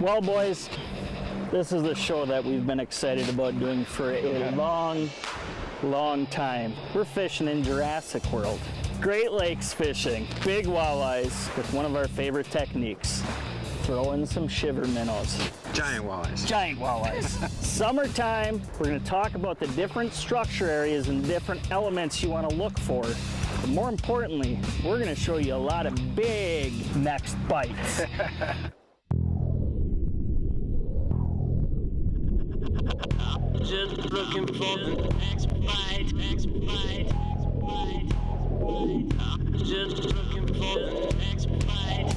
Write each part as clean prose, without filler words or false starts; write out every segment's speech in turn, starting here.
Well, boys, this is the show that we've been excited about doing for a long time. We're fishing in Jurassic World. Great Lakes fishing, big walleyes with one of our favorite techniques. Throw in some Shiver Minnows. Giant walleyes. Giant walleyes. Summertime, we're going to talk about the different structure areas and different elements you want to look for. But more importantly, we're going to show you a lot of big next bites. Just looking for the next bite, next bite, next bite. Just looking for the next bite.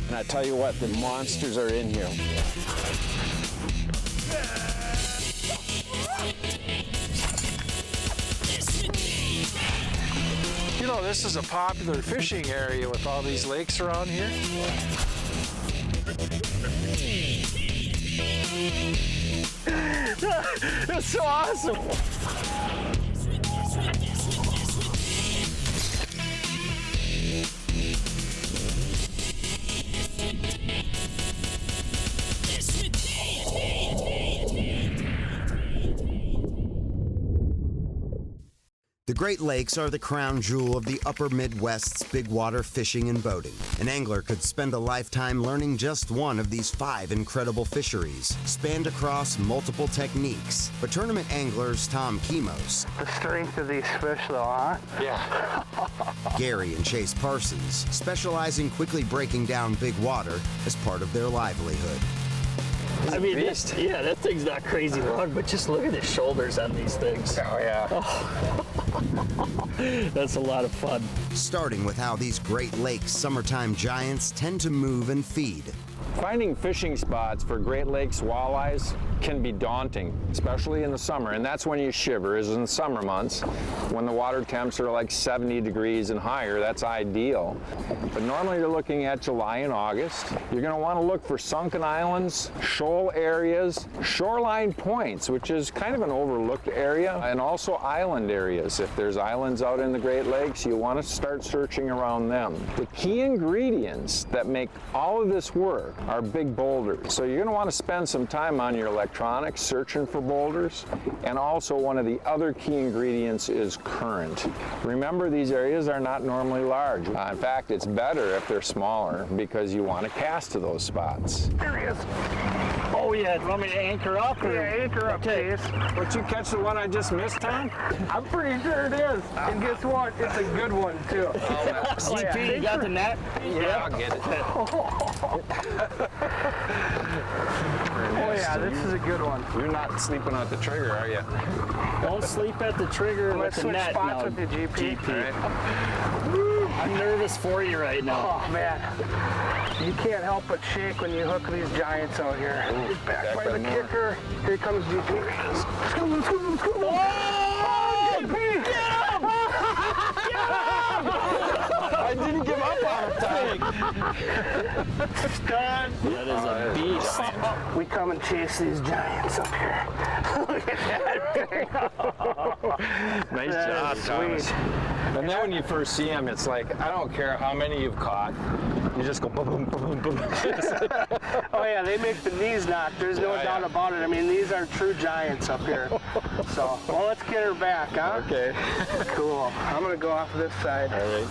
And I tell you what, the monsters are in here. You know, this is a popular fishing area with all these lakes around here. That's so awesome. The Great Lakes are the crown jewel of the upper Midwest's big water fishing and boating. An angler could spend a lifetime learning just one of these 5 incredible fisheries, spanned across multiple techniques. But tournament anglers Tom Kemos, The strength of these fish though, huh? Yeah. Gary and Chase Parsons specialize in quickly breaking down big water as part of their livelihood. I mean, that thing's not crazy long, but just look at the shoulders on these things. Oh, yeah. That's a lot of fun. Starting with how these Great Lakes summertime giants tend to move and feed. Finding fishing spots for Great Lakes walleyes can be daunting, especially in the summer, and that's when you shiver, is in the summer months. When the water temps are like 70 degrees and higher, that's ideal. But normally you're looking at July and August. You're going to want to look for sunken islands, shoal areas, shoreline points, which is kind of an overlooked area, and also island areas. If there's islands out in the Great Lakes, you want to start searching around them. The key ingredients that make all of this work are big boulders. So you're going to want to spend some time on your electronics searching for boulders, and also one of the other key ingredients is current. Remember, these areas are not normally large. In fact, it's better if they're smaller because you want to cast to those spots. There he is. Oh yeah, you want me to anchor up? Or? Yeah, anchor up, Chase. Would you catch the one I just missed, Tom? I'm pretty sure it is. And guess what? It's a good one, too. CP, you got the net? Yeah, I'll get it. Oh yeah, this is a good one. You're not sleeping on the trigger, are you? Don't sleep at the trigger with Let's the switch net spots now. with the GP. All right. I'm nervous for you right now. Oh man, you can't help but shake when you hook these giants out here. Back by the kicker. Here comes GP. Let's go, let's go, let's go. Oh, GP! Get him! I didn't give up on him, Tom. That is a beast. We come and chase these giants up here. Look at that. Nice job, Thomas. And then when you first see them, it's like, I don't care how many you've caught. You just go boom, boom, boom, boom. Oh yeah, they make the knees knock. There's no doubt about it. I mean, these are true giants up here. So, well, let's get her back, huh? Okay. Cool. I'm gonna go off of this side. All right.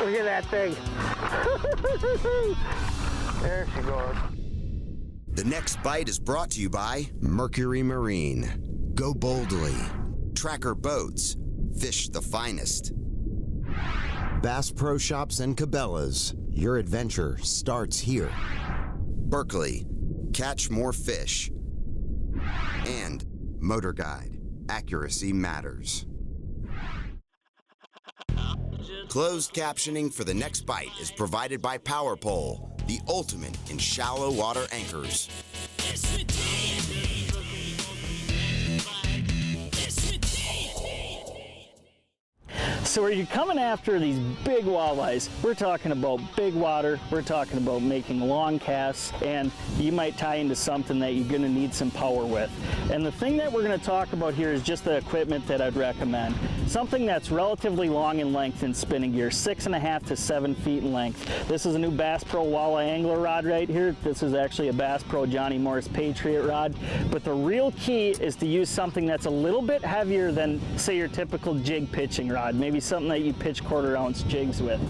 Look at that thing. There she goes. The next bite is brought to you by Mercury Marine. Go boldly. Tracker boats. Fish the finest. Bass Pro Shops and Cabelas. Your adventure starts here. Berkley. Catch more fish. And Motorguide. Accuracy matters. Closed captioning for The Next Bite is provided by Power Pole, the ultimate in shallow water anchors. So are you coming after these big walleyes? We're talking about big water, we're talking about making long casts, and you might tie into something that you're gonna need some power with. And the thing that we're gonna talk about here is just the equipment that I'd recommend. Something that's relatively long in length in spinning gear, 6.5 to 7 feet in length. This is a new Bass Pro Walleye Angler rod right here. This is actually a Bass Pro Johnny Morris Patriot rod. But the real key is to use something that's a little bit heavier than, say, your typical jig pitching rod. Maybe something that you pitch 1/4 ounce jigs with.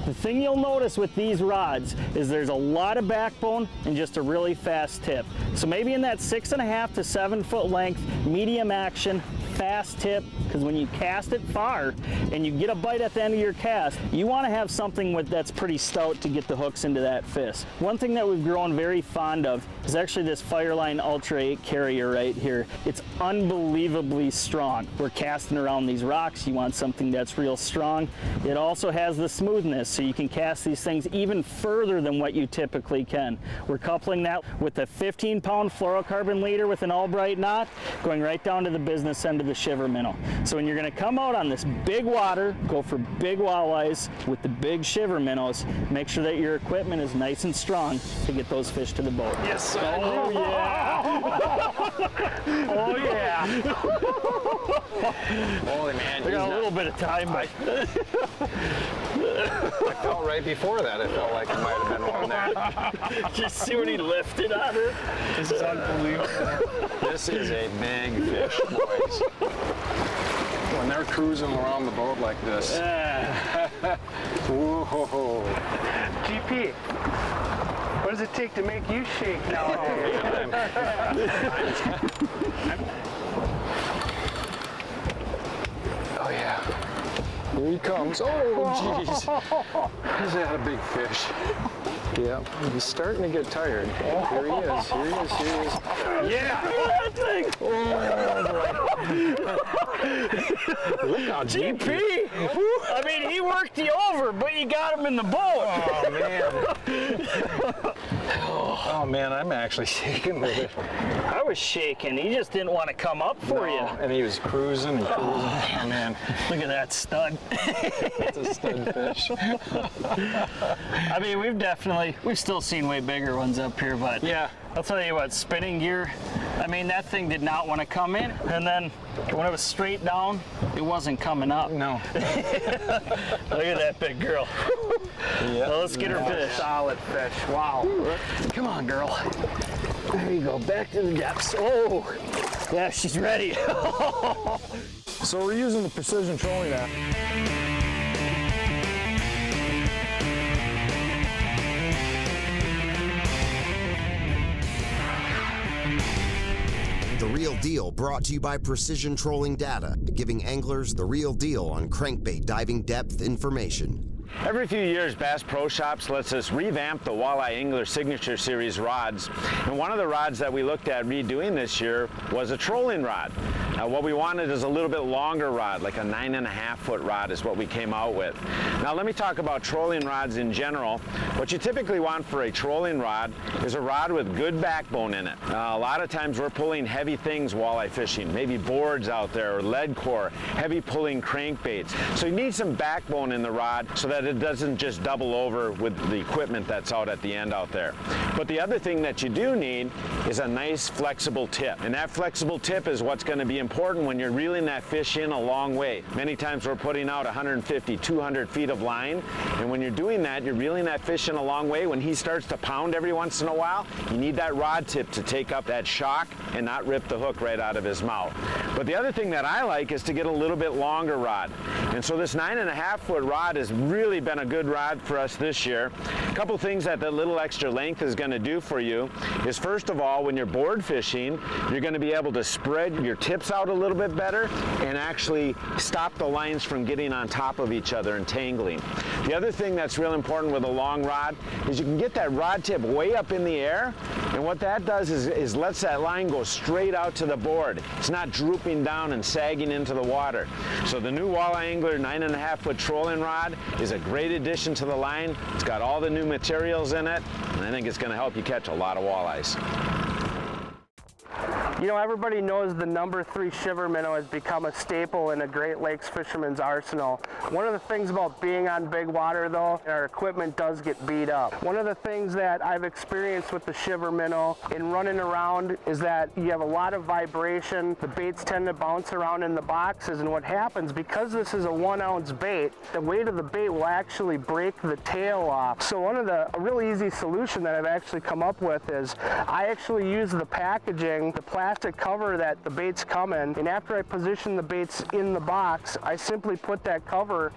The thing you'll notice with these rods is there's a lot of backbone and just a really fast tip. So maybe in that 6.5 to 7 foot length, medium action, fast tip, because when you cast it far and you get a bite at the end of your cast, you want to have something that's pretty stout to get the hooks into that fish. One thing that we've grown very fond of is actually this Fireline Ultra 8 carrier right here. It's unbelievably strong. We're casting around these rocks, you want something that's real strong. It also has the smoothness, so you can cast these things even further than what you typically can. We're coupling that with a 15-pound fluorocarbon leader with an Albright knot, going right down to the business end of the Shiver Minnow. So when you're going to come out on this big water, go for big walleyes with the big Shiver Minnows, make sure that your equipment is nice and strong to get those fish to the boat. Yes, sir. Oh yeah! Oh yeah! Holy man. We got a little bit of time, but I felt right before that, it felt like it might have been one there. just see what he lifted on it. This is unbelievable. This is a big fish, boys. When they're cruising around the boat like this. Whoa. GP, what does it take to make you shake now? Oh yeah. Here he comes. Oh jeez. Is that a big fish? Yeah, he's starting to get tired. Oh, here he is. Here he is. Here he is. Yeah! Look at that thing! Oh, look how deep. GP! I mean, he worked you over, but you got him in the boat. Oh man. Oh man, I'm actually shaking with it. I was shaking. He just didn't want to come up for you. And he was cruising and cruising. Oh man. Look at that stud. That's a stud fish. I mean, we've still seen way bigger ones up here, but Yeah. I'll tell you what, spinning gear, I mean, that thing did not want to come in, and then when it was straight down, it wasn't coming up. No. Look at that big girl. Yeah. Well, let's get her fish. Solid fish. Wow. Come on, girl. There you go, back to the depths. Oh, yeah, she's ready. So we're using the precision trolling now. The Real Deal brought to you by Precision Trolling Data, giving anglers the real deal on crankbait diving depth information. Every few years, Bass Pro Shops lets us revamp the Walleye Angler Signature Series rods. And one of the rods that we looked at redoing this year was a trolling rod. Now, what we wanted is a little bit longer rod, like a 9.5 foot rod is what we came out with. Now, let me talk about trolling rods in general. What you typically want for a trolling rod is a rod with good backbone in it. A lot of times we're pulling heavy things walleye fishing, maybe boards out there or lead core, heavy pulling crankbaits. So you need some backbone in the rod so that it doesn't just double over with the equipment that's out at the end out there. But the other thing that you do need is a nice flexible tip. And that flexible tip is what's going to be important when you're reeling that fish in a long way. Many times we're putting out 150, 200 feet of line. And when you're doing that, you're reeling that fish in a long way. When he starts to pound every once in a while, you need that rod tip to take up that shock and not rip the hook right out of his mouth. But the other thing that I like is to get a little bit longer rod. And so this 9.5 foot rod has really been a good rod for us this year. A couple things that the little extra length is going to do for you is, first of all, when you're board fishing, you're going to be able to spread your tips out a little bit better and actually stop the lines from getting on top of each other and tangling. The other thing that's real important with a long rod is you can get that rod tip way up in the air, and what that does is lets that line go straight out to the board. It's not drooping down and sagging into the water. So the new Walleye Angler 9.5 foot trolling rod is a great addition to the line. It's got all the new materials in it, and I think it's going to help you catch a lot of walleyes. You know, everybody knows the #3 shiver minnow has become a staple in a Great Lakes fisherman's arsenal. One of the things about being on big water, though, our equipment does get beat up. One of the things that I've experienced with the shiver minnow in running around is that you have a lot of vibration. The baits tend to bounce around in the boxes, and what happens, because this is a 1-ounce bait, the weight of the bait will actually break the tail off. So a really easy solution that I've actually come up with is I actually use the packaging, the plastic cover that the baits come in, and after I position the baits in the box, I simply put that cover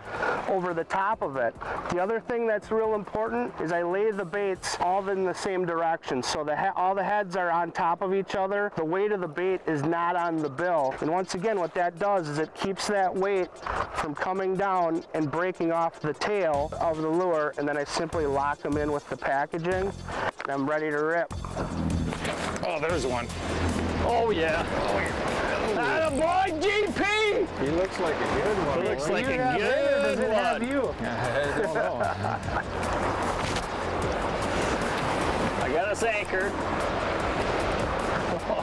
over the top of it. The other thing that's real important is I lay the baits all in the same direction, so all the heads are on top of each other. The weight of the bait is not on the bill, and once again what that does is it keeps that weight from coming down and breaking off the tail of the lure, and then I simply lock them in with the packaging, and I'm ready to rip. Oh, there's one. Oh yeah. Attaboy, GP! He looks like a good one. He looks like a good one. Have you? I don't know. I got us anchored.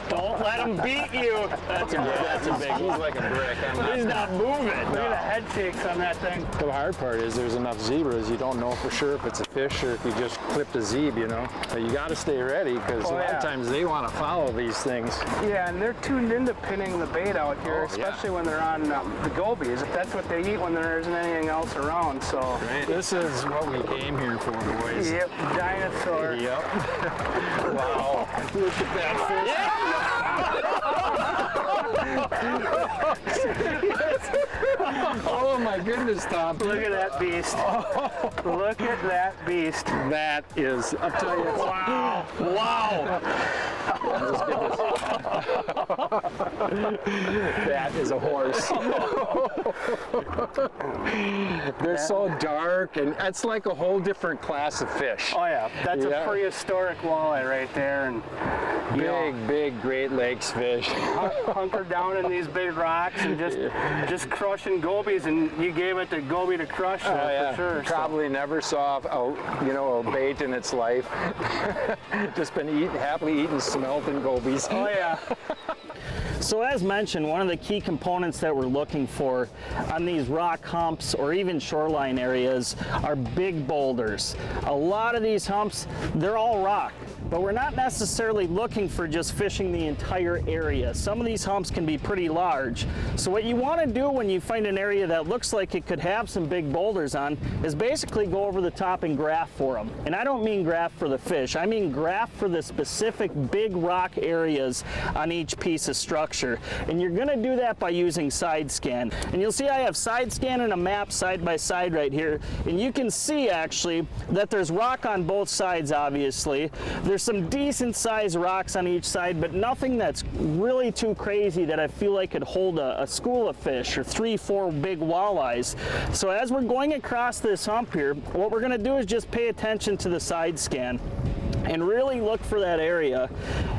Don't let him beat you. That's a big He's one. like a brick. He's not moving. Look at the head shakes on that thing. The hard part is there's enough zebras. You don't know for sure if it's a fish or if you just clipped a zeb, you know. But you got to stay ready because a lot of times they want to follow these things. Yeah, and they're tuned into pinning the bait out here, Oh, especially when they're on the gobies. That's what they eat when there isn't anything else around. So. Right. This is what we came here for, boys. Yep, dinosaur. Yep. Wow. Look at that fish. Oh my goodness, Tom. Look at that beast. Look at that beast. That is, I'll tell you. Wow. Wow. That is a horse. They're so dark, and it's like a whole different class of fish. Oh yeah, that's Yeah. a prehistoric walleye right there, and Big Great Lakes fish. hunker down in these big rocks and just crushing gobies, and you gave it the goby to crush for sure. Probably never saw a bait in its life. Just been happily eating smelt and gobies. Oh yeah. So as mentioned, one of the key components that we're looking for on these rock humps or even shoreline areas are big boulders. A lot of these humps, they're all rock, but we're not necessarily looking for just fishing the entire area. Some of these humps can be pretty large. So what you want to do when you find an area that looks like it could have some big boulders on is basically go over the top and graft for them. And I don't mean graft for the fish, I mean graft for the specific big rock areas on each piece of structure. And you're going to do that by using side scan. And you'll see I have side scan and a map side by side right here. And you can see actually that there's rock on both sides, obviously. There's some decent sized rocks on each side, but nothing that's really too crazy that I feel like could hold a school of fish or 3-4 big walleyes. So as we're going across this hump here, what we're going to do is just pay attention to the side scan and really look for that area.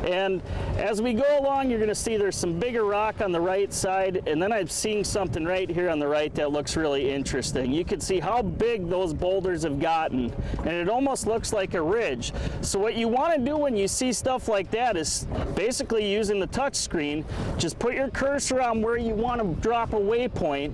And as we go along, you're gonna see there's some bigger rock on the right side, and then I'm seeing something right here on the right that looks really interesting. You can see how big those boulders have gotten, and it almost looks like a ridge. So what you wanna do when you see stuff like that is basically using the touch screen, just put your cursor on where you wanna drop a waypoint,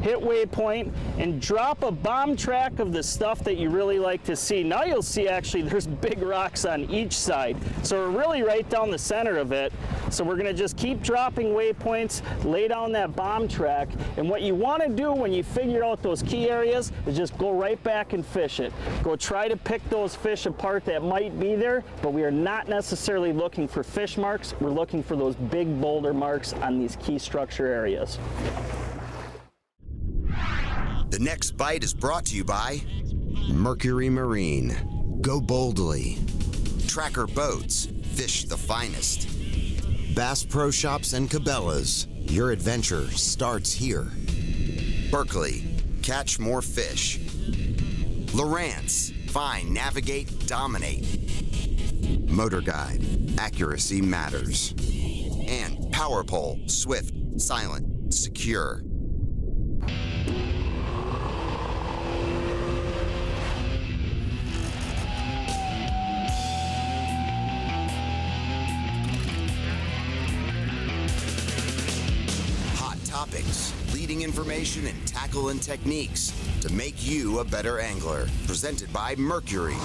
hit waypoint, and drop a bomb track of the stuff that you really like to see. Now you'll see actually there's big rocks on each side. So we're really right down the center of it. So we're gonna just keep dropping waypoints, lay down that bomb track, and what you wanna do when you figure out those key areas is just go right back and fish it. Go try to pick those fish apart that might be there, but we are not necessarily looking for fish marks, we're looking for those big boulder marks on these key structure areas. The next bite is brought to you by Mercury Marine. Go boldly. Tracker boats. Fish the finest. Bass Pro Shops and Cabelas. Your adventure starts here. Berkley. Catch more fish. Lowrance. Find, navigate, dominate. Motorguide. Accuracy matters. And Power Pole. Swift, silent, secure. topics, leading information, and tackle and techniques to make you a better angler. Presented by Mercury.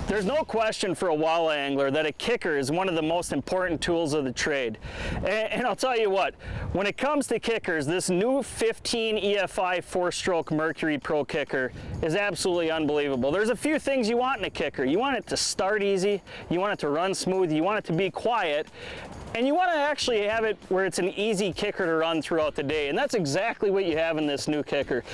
There's no question for a walleye angler that a kicker is one of the most important tools of the trade. And I'll tell you what, when it comes to kickers, this new 15 EFI 4-stroke Mercury Pro kicker is absolutely unbelievable. There's a few things you want in a kicker. You want it to start easy, you want it to run smooth, you want it to be quiet, and you want to actually have it where it's an easy kicker to run throughout the day, and that's exactly what you have in this new kicker.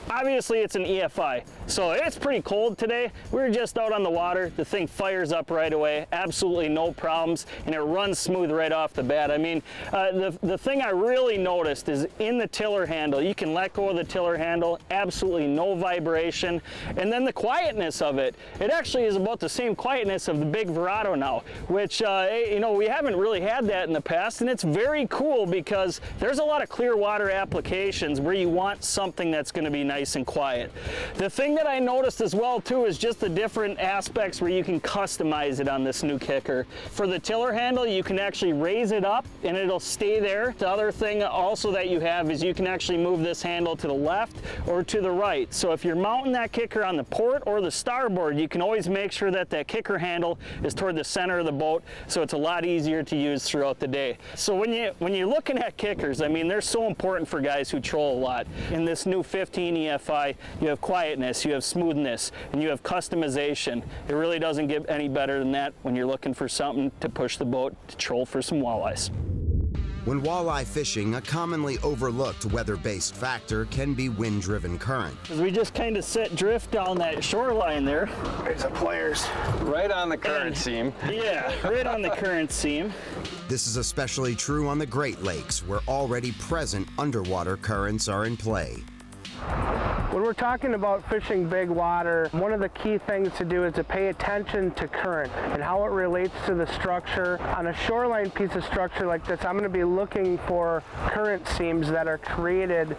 Obviously it's an EFI, so it's pretty cold today. We were just out on the water. The thing fires up right away, absolutely no problems, and it runs smooth right off the bat. I mean, the thing I really noticed is in the tiller handle, you can let go of the tiller handle, absolutely no vibration, and then the quietness of it. It actually is about the same quietness of the big Verado now, which, you know, we haven't really had that in the past, and it's very cool because there's a lot of clear water applications where you want something that's going to be nice and quiet. The thing that I noticed as well too is just the different aspects where you can customize it on this new kicker. For the tiller handle, you can actually raise it up and it'll stay there. The other thing also that you have is you can actually move this handle to the left or to the right. So if you're mounting that kicker on the port or the starboard, you can always make sure that that kicker handle is toward the center of the boat, so it's a lot easier to use throughout the day. So when you're looking at kickers, I mean, they're so important for guys who troll a lot. In this new 15 EFI, you have quietness, you have smoothness, and you have customization. It really doesn't get any better than that when you're looking for something to push the boat to troll for some walleyes. When walleye fishing, a commonly overlooked weather-based factor can be wind-driven current. As we just kind of set drift down that shoreline there. There's the players. Right on the current seam. Yeah, right on the current seam. This is especially true on the Great Lakes, where already present underwater currents are in play. When we're talking about fishing big water, one of the key things to do is to pay attention to current and how it relates to the structure. On a shoreline piece of structure like this, I'm going to be looking for current seams that are created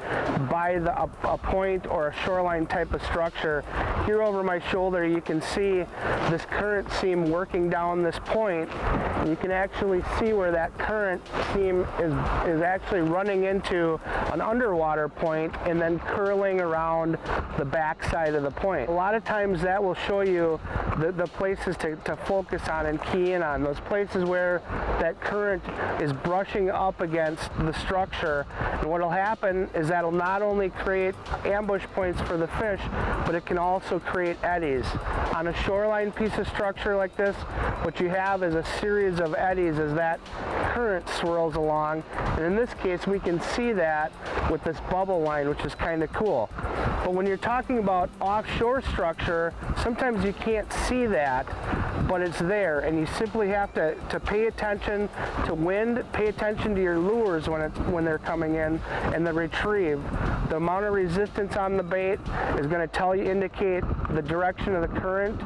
by a point or a shoreline type of structure. Here over my shoulder, you can see this current seam working down this point. You can actually see where that current seam is actually running into an underwater point and then curling around the back side of the point. A lot of times that will show you the places to focus on and key in on, those places where that current is brushing up against the structure. And what will happen is that'll not only create ambush points for the fish, but it can also create eddies. On a shoreline piece of structure like this, what you have is a series of eddies as that current swirls along. And in this case, we can see that with this bubble line, which is kind of cool. But when you're talking about offshore structure, sometimes you can't see that, but it's there, and you simply have to pay attention to wind, pay attention to your lures when they're coming in, and the retrieve. The amount of resistance on the bait is going to indicate the direction of the current,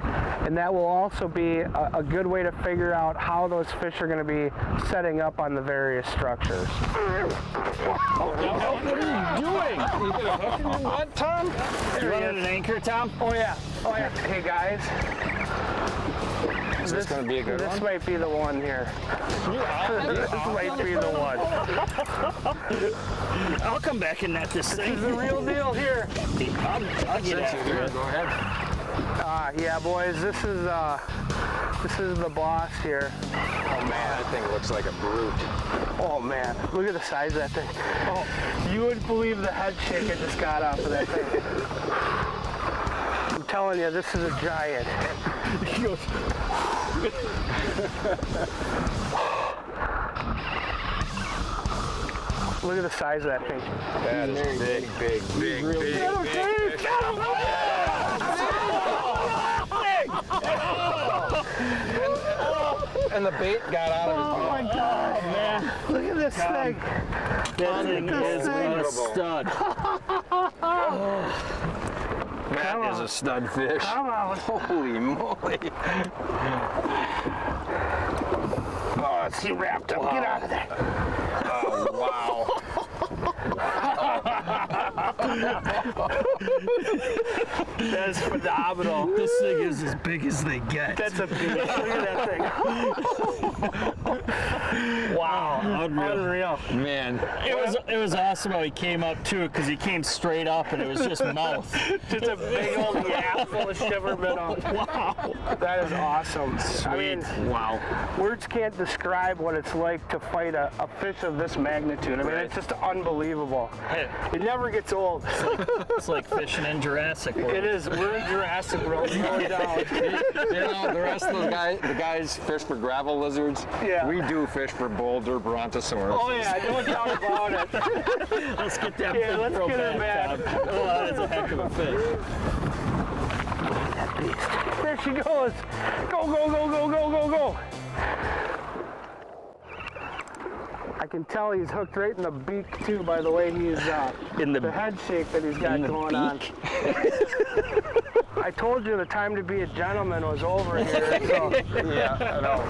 and that will also be a good way to figure out how those fish are going to be setting up on the various structures. What are you doing? You get a hook in your butt, Tom? You running an anchor, Tom? Oh yeah. Hey guys. Is this going to be a good one? This might be the one here. This might be the one. I'll come back and net this thing. This is the real deal here. I'll get after it. Go ahead. Yeah, boys. This is the boss here. Oh man, that thing looks like a brute. Oh man, look at the size of that thing. Oh, you wouldn't believe the head shake I just got off of that thing. I'm telling you, this is a giant. He goes. Look at the size of that thing. That is big. And the bait got out of his mouth. Oh my God, man. Look at this thing. That thing is a stud. That is a stud fish. Come on. Holy moly. Oh, it's wrapped up. Get out of there. Oh, wow. That's phenomenal. This thing is as big as they get. That's a big. Look at that thing. Wow, unreal. Man. It was awesome how he came up too, because he came straight up and it was just mouth. Just a big old yap full of shiver minnows. Wow. That is awesome. I mean, Wow. words can't describe what it's like to fight a fish of this magnitude. I mean, it's just unbelievable. It never gets old. It's like fishing in Jurassic World. It is. We're in Jurassic World, no doubt. You know, the rest of the guys fish for gravel lizards. Yeah. We do fish for boulder brontosaurus. Oh yeah, no doubt about it. Let's get that Yeah, let's GoPro get her back, back. Tom. Oh, that is a heck of a fish. There she goes. Go, go, go, go, go, go, go. I can tell he's hooked right in the beak too by the way he's In the head shake that he's got going on. I told you the time to be a gentleman was over here. So Yeah, I know.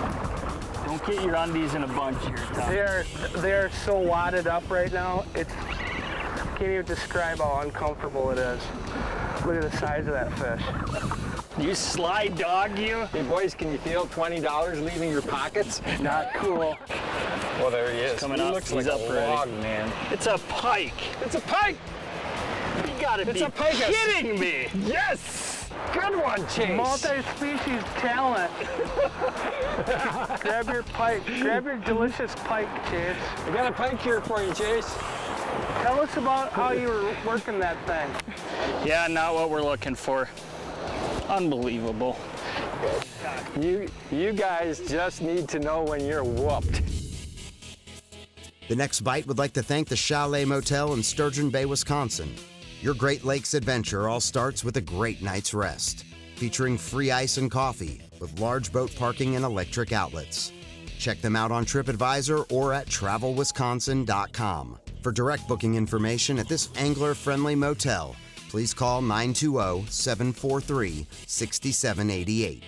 Don't get your undies in a bunch here, Tom. they are so wadded up right now. It's can't even describe how uncomfortable it is. Look at the size of that fish. You sly dog, you. Hey boys, can you feel $20 leaving your pockets? Not cool. Well, there he is. Coming he up. looks He's like up a already. log, man. It's a pike. It's a pike! You gotta It's be a pike. kidding me. Yes! Good one, Chase. Multi-species talent. Grab your pike. Grab your delicious pike, Chase. I got a pike here for you, Chase. Tell us about how you were working that thing. Yeah, not what we're looking for. Unbelievable. You guys just need to know when you're whooped. The Next Bite would like to thank the CHALA Motel in Sturgeon Bay, Wisconsin. Your Great Lakes adventure all starts with a great night's rest, featuring free ice and coffee with large boat parking and electric outlets. Check them out on TripAdvisor or at travelwisconsin.com. For direct booking information at this angler-friendly motel, please call 920-743-6788.